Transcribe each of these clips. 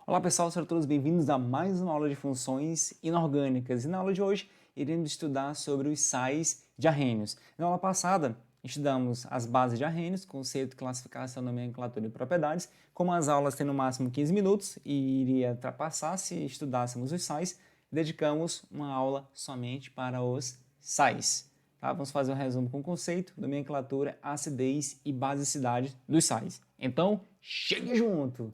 Olá pessoal, sejam todos bem-vindos a mais uma aula de funções inorgânicas. E na aula de hoje iremos estudar sobre os sais de arrênios. Na aula passada estudamos as bases de arrênios, conceito, classificação, nomenclatura e propriedades. Como as aulas têm no máximo 15 minutos e iria ultrapassar se estudássemos os sais, dedicamos uma aula somente para os sais. Tá? Vamos fazer um resumo com conceito, nomenclatura, acidez e basicidade dos sais. Então, chegue junto!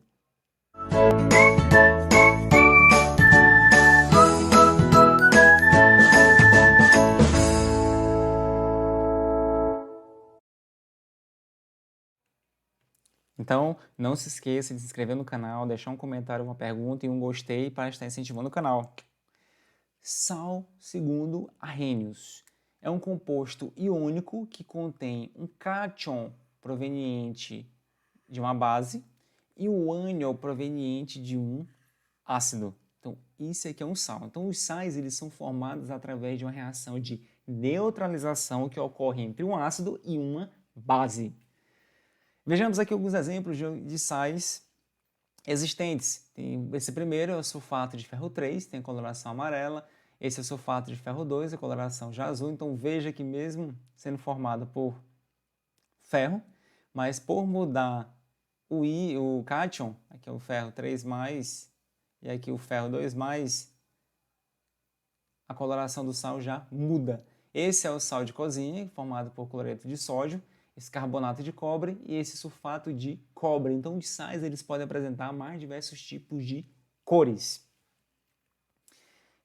Então, não se esqueça de se inscrever no canal, deixar um comentário, uma pergunta e um gostei para estar incentivando o canal. Sal, segundo Arrhenius, é um composto iônico que contém um cátion proveniente de uma base e um ânion proveniente de um ácido. Então, isso aqui é um sal. Então, os sais eles são formados através de uma reação de neutralização que ocorre entre um ácido e uma base. Vejamos aqui alguns exemplos de sais existentes. Esse primeiro é o sulfato de ferro 3, tem a coloração amarela. Esse é o sulfato de ferro 2, a coloração já azul. Então veja que mesmo sendo formado por ferro, mas por mudar o cátion, aqui é o ferro 3+, e aqui o ferro 2+, a coloração do sal já muda. Esse é o sal de cozinha, formado por cloreto de sódio, esse carbonato de cobre e esse sulfato de cobre. Então, os sais eles podem apresentar mais diversos tipos de cores.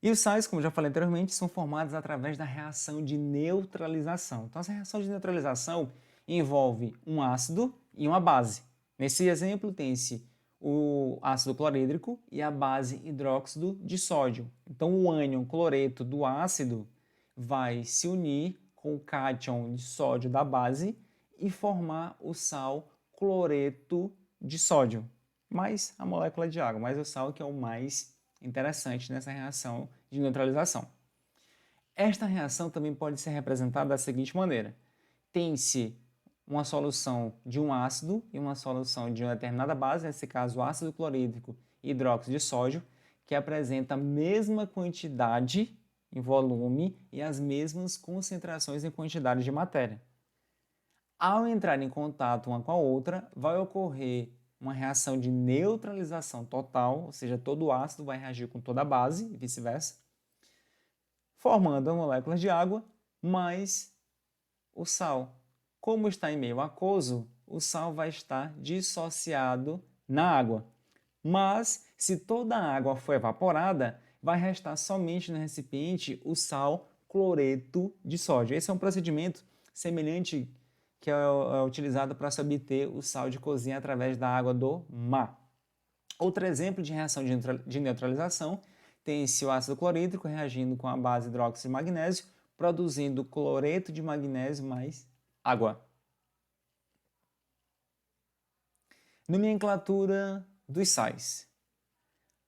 E os sais, como já falei anteriormente, são formados através da reação de neutralização. Então, essa reação de neutralização envolve um ácido e uma base. Nesse exemplo, tem-se o ácido clorídrico e a base hidróxido de sódio. Então, o ânion cloreto do ácido vai se unir com o cátion de sódio da base e formar o sal cloreto de sódio, mais a molécula de água, mas o sal que é o mais interessante nessa reação de neutralização. Esta reação também pode ser representada da seguinte maneira. Tem-se uma solução de um ácido e uma solução de uma determinada base, nesse caso o ácido clorídrico e hidróxido de sódio, que apresenta a mesma quantidade em volume e as mesmas concentrações em quantidade de matéria. Ao entrar em contato uma com a outra, vai ocorrer uma reação de neutralização total, ou seja, todo o ácido vai reagir com toda a base e vice-versa, formando moléculas de água mais o sal. Como está em meio aquoso, o sal vai estar dissociado na água. Mas, se toda a água for evaporada, vai restar somente no recipiente o sal cloreto de sódio. Esse é um procedimento semelhante que é utilizado para se obter o sal de cozinha através da água do mar. Outro exemplo de reação de neutralização tem-se o ácido clorídrico reagindo com a base hidróxido de magnésio, produzindo cloreto de magnésio mais água. Nomenclatura dos sais.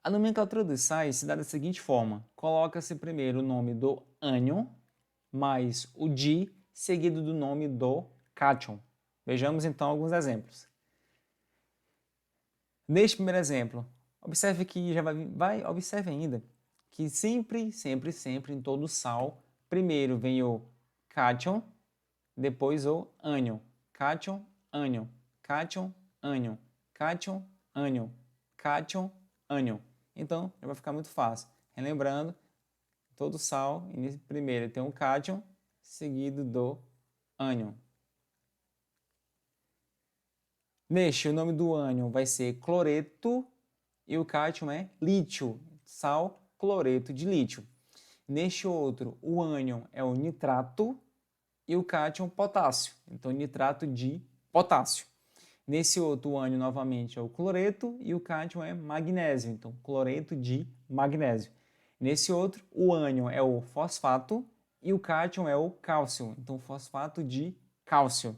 A nomenclatura dos sais se dá da seguinte forma. Coloca-se primeiro o nome do ânion, mais o di, seguido do nome do cátion. Vejamos então alguns exemplos. Neste primeiro exemplo, observe que observe ainda que sempre em todo sal, primeiro vem o cátion, depois o ânion. Cátion, ânion, cátion, ânion, cátion, ânion, cátion, ânion. Então, já vai ficar muito fácil. Relembrando, todo sal, primeiro tem um cátion, seguido do ânion. Neste, o nome do ânion vai ser cloreto e o cátion é lítio, sal cloreto de lítio. Neste outro, o ânion é o nitrato e o cátion potássio, então nitrato de potássio. Nesse outro, o ânion novamente é o cloreto e o cátion é magnésio, então cloreto de magnésio. Nesse outro, o ânion é o fosfato e o cátion é o cálcio, então fosfato de cálcio.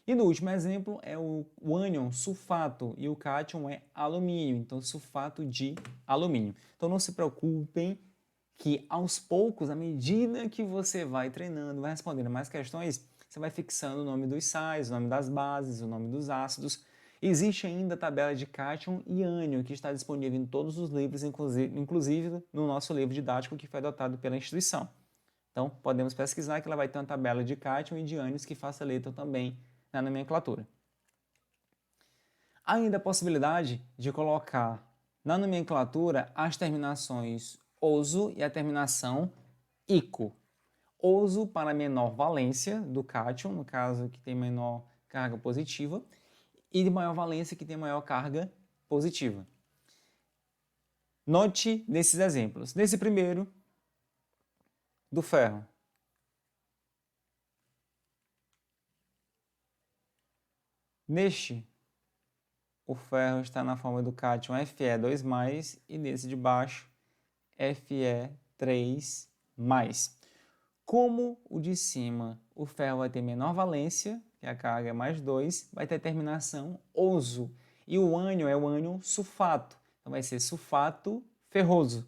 E no último exemplo é o ânion sulfato e o cátion é alumínio, então sulfato de alumínio. Então não se preocupem que aos poucos, à medida que você vai treinando, vai respondendo mais questões, você vai fixando o nome dos sais, o nome das bases, o nome dos ácidos. Existe ainda a tabela de cátion e ânion, que está disponível em todos os livros, inclusive no nosso livro didático que foi adotado pela instituição. Então, podemos pesquisar que ela vai ter uma tabela de cátion e de ânions que facilitam também na nomenclatura. Há ainda a possibilidade de colocar na nomenclatura as terminações oso e a terminação ico. Oso para menor valência do cátion, no caso que tem menor carga positiva, e de maior valência que tem maior carga positiva. Note nesses exemplos. Nesse primeiro, do ferro. Neste, o ferro está na forma do cátion Fe2+, e nesse de baixo, Fe3+. Como o de cima, o ferro vai ter menor valência, que a carga é mais 2, vai ter terminação oso. E o ânion é o ânion sulfato, então vai ser sulfato ferroso.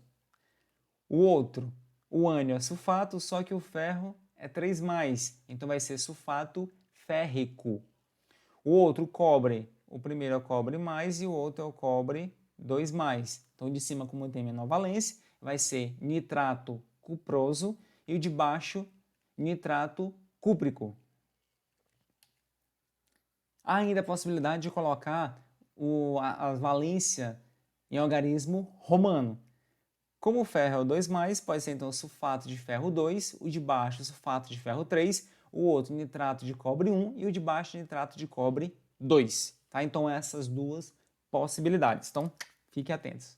O outro, o ânion é sulfato, só que o ferro é 3+, então vai ser sulfato férrico. O outro, cobre, o primeiro é o cobre mais e o outro é o cobre 2+. Então, o de cima, como tem menor valência, vai ser nitrato cuproso e o de baixo, nitrato cúprico. Há ainda a possibilidade de colocar a valência em algarismo romano. Como o ferro é o 2+, pode ser então sulfato de ferro 2, o de baixo sulfato de ferro 3, o outro nitrato de cobre 1 e o de baixo nitrato de cobre 2. Tá? Então essas duas possibilidades. Então fiquem atentos.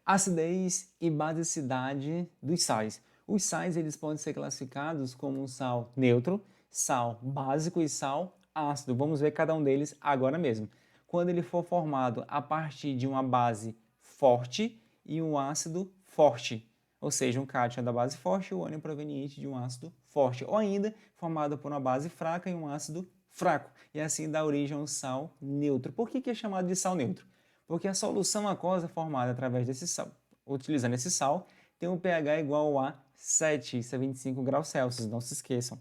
Acidez e basicidade dos sais. Os sais eles podem ser classificados como um sal neutro, sal básico e sal ácido. Vamos ver cada um deles agora mesmo. Quando ele for formado a partir de uma base forte e um ácido forte, ou seja, um cátion da base forte e o ânion proveniente de um ácido forte, ou ainda formado por uma base fraca e um ácido fraco, e assim dá origem a um sal neutro. Por que é chamado de sal neutro? Porque a solução aquosa formada através desse sal, utilizando esse sal, tem um pH igual a 7, isso é 25 graus Celsius, não se esqueçam.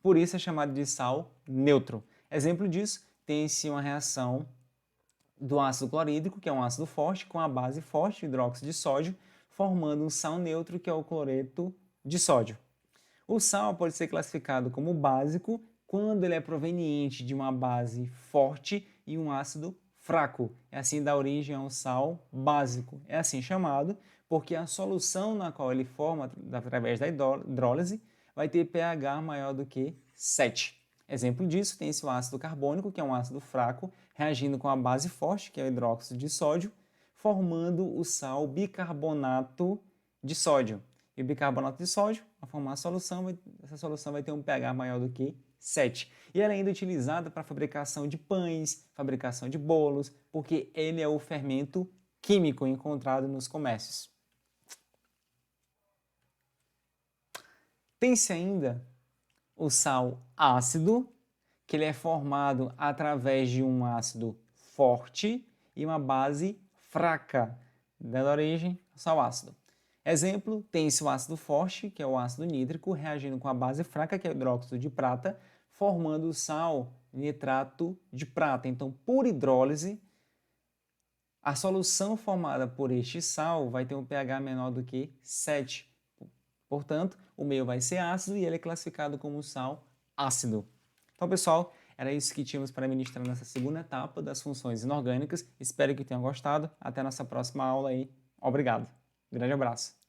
Por isso é chamado de sal neutro. Exemplo disso, tem-se uma reação do ácido clorídrico, que é um ácido forte, com a base forte, hidróxido de sódio, formando um sal neutro, que é o cloreto de sódio. O sal pode ser classificado como básico quando ele é proveniente de uma base forte e um ácido fraco. É assim dá origem ao sal básico. É assim chamado porque a solução na qual ele forma através da hidrólise vai ter pH maior do que 7. Exemplo disso, tem esse ácido carbônico, que é um ácido fraco, reagindo com a base forte, que é o hidróxido de sódio, formando o sal bicarbonato de sódio. E o bicarbonato de sódio, ao formar a solução, essa solução vai ter um pH maior do que 7. E ela é ainda utilizada para a fabricação de pães, fabricação de bolos, porque ele é o fermento químico encontrado nos comércios. Tem-se ainda o sal ácido, que ele é formado através de um ácido forte e uma base fraca, dando origem ao sal ácido. Exemplo, tem-se o ácido forte, que é o ácido nítrico, reagindo com a base fraca, que é o hidróxido de prata, formando o sal nitrato de prata. Então, por hidrólise, a solução formada por este sal vai ter um pH menor do que 7. Portanto, o meio vai ser ácido e ele é classificado como sal ácido. Então, pessoal, era isso que tínhamos para ministrar nessa segunda etapa das funções inorgânicas. Espero que tenham gostado. Até a nossa próxima aula aí. Obrigado. Grande abraço.